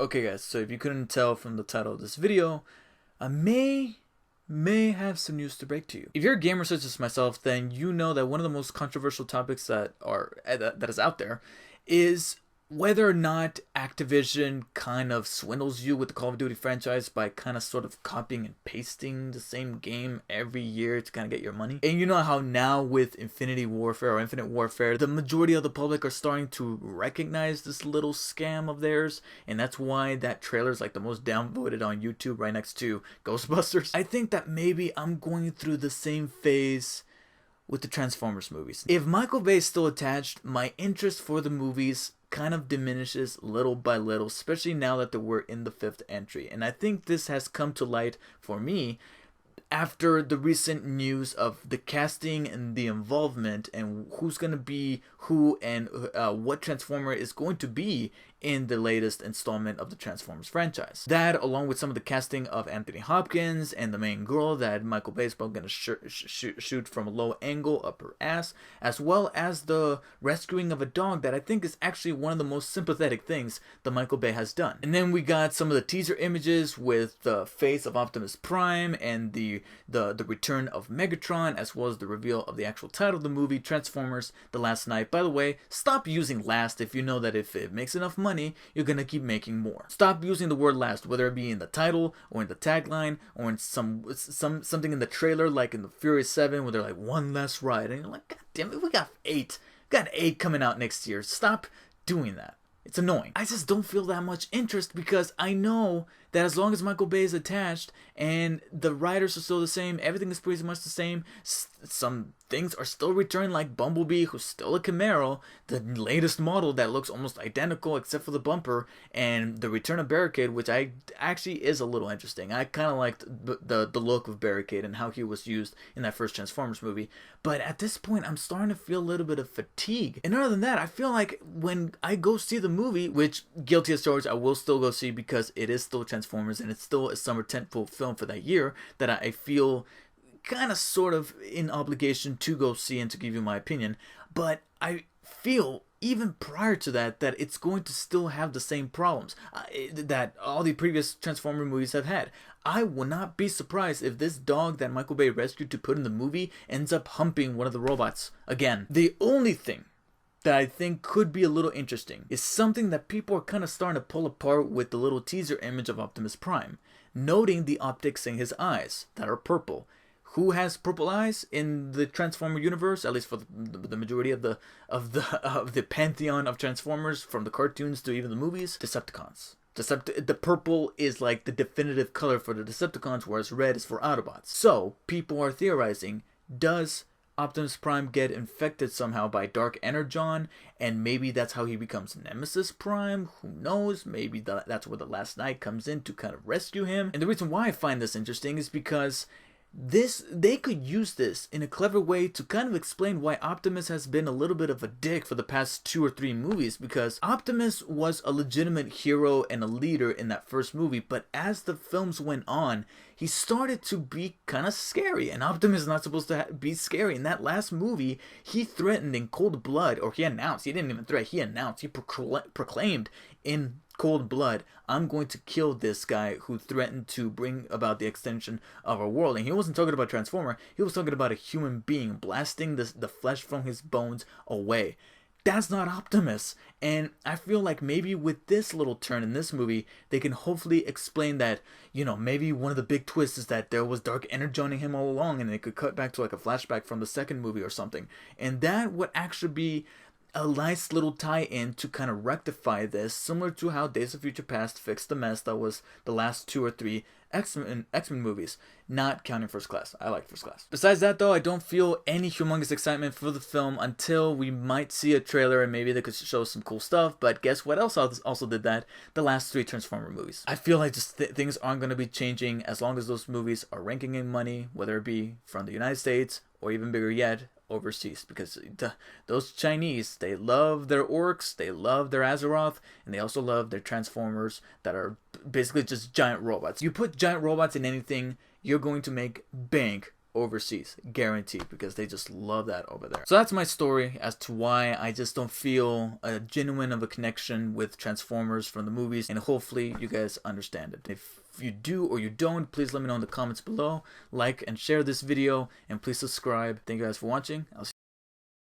Okay guys, so if you couldn't tell from the title of this video, I may have some news to break to you. If you're a gamer such as myself, then you know that one of the most controversial topics that is out there is whether or not Activision kind of swindles you with the Call of Duty franchise by kind of sort of copying and pasting the same game every year to kind of get your money. And you know how now with Infinite Warfare, the majority of the public are starting to recognize this little scam of theirs, and that's why that trailer is like the most downvoted on YouTube right next to Ghostbusters. I think that maybe I'm going through the same phase with the Transformers movies. If Michael Bay is still attached, my interest for the movies kind of diminishes little by little, especially now that we're in the fifth entry. And I think this has come to light for me after the recent news of the casting and the involvement and who's going to be who and what Transformer is going to be in the latest installment of the Transformers franchise. That, along with some of the casting of Anthony Hopkins and the main girl that Michael Bay is probably going to shoot from a low angle up her ass, as well as the rescuing of a dog that I think is actually one of the most sympathetic things that Michael Bay has done. And then we got some of the teaser images with the face of Optimus Prime and the return of Megatron, as well as the reveal of the actual title of the movie, Transformers: The Last Knight. By the way, stop using last if you know that if it makes enough money, you're gonna keep making more. Stop using the word last, whether it be in the title or in the tagline or in something in the trailer, like in the Furious 7, where they're like, one last ride, and you're like, God damn it, we got 8. We got 8 coming out next year. Stop doing that. It's annoying. I just don't feel that much interest because I know that as long as Michael Bay is attached and the writers are still the same, everything is pretty much the same. Some things are still returning, like Bumblebee, who's still a Camaro, the latest model that looks almost identical except for the bumper, and the return of Barricade, which actually is a little interesting. I kind of liked the look of Barricade and how he was used in that first Transformers movie. But at this point, I'm starting to feel a little bit of fatigue. And other than that, I feel like when I go see the movie, which, guilty as charged, I will still go see because it is still Transformers and it's still a summer tentpole film for that year, that I feel kind of sort of in obligation to go see and to give you my opinion. But I feel even prior to that it's going to still have the same problems that all the previous Transformer movies have had. I will not be surprised if this dog that Michael Bay rescued to put in the movie ends up humping one of the robots again. The only thing that I think could be a little interesting is something that people are kind of starting to pull apart with the little teaser image of Optimus Prime, noting the optics in his eyes that are purple. Who has purple eyes in the Transformer universe? At least for the majority of the pantheon of Transformers, from the cartoons to even the movies, Decepticons. The purple is like the definitive color for the Decepticons, whereas red is for Autobots. So people are theorizing: does Optimus Prime get infected somehow by Dark Energon, and maybe that's how he becomes Nemesis Prime? Who knows? Maybe that's where the Last Knight comes in to kind of rescue him. And the reason why I find this interesting is because they could use this in a clever way to kind of explain why Optimus has been a little bit of a dick for the past 2 or 3 movies, because Optimus was a legitimate hero and a leader in that first movie, but as the films went on, he started to be kind of scary, and Optimus is not supposed to be scary. In that last movie, he threatened in cold blood, or he announced, he didn't even threaten, he announced, he proclaimed in cold blood, I'm going to kill this guy who threatened to bring about the extinction of our world. And he wasn't talking about Transformer, he was talking about a human being blasting the flesh from his bones away. That's not Optimus. And I feel like maybe with this little turn in this movie, they can hopefully explain that, you know, maybe one of the big twists is that there was Dark Energon in him all along, and they could cut back to like a flashback from the second movie or something. And that would actually be a nice little tie-in to kind of rectify this, similar to how Days of Future Past fixed the mess that was the last 2 or 3 X-Men movies, not counting First Class. I like First Class. Besides that though, I don't feel any humongous excitement for the film until we might see a trailer and maybe they could show some cool stuff. But guess what else also did that? The last 3 Transformer movies. I feel like just things aren't going to be changing as long as those movies are ranking in money, whether it be from the United States or even bigger yet, overseas, because those Chinese, they love their orcs, they love their Azeroth, and they also love their Transformers that are basically just giant robots. You put giant robots in anything, you're going to make bank overseas, guaranteed, because they just love that over there. So that's my story as to why I just don't feel a genuine of a connection with Transformers from the movies, and hopefully you guys understand it. If you do or you don't, please let me know in the comments below. Like and share this video, and please subscribe. Thank you guys for watching. I'll see you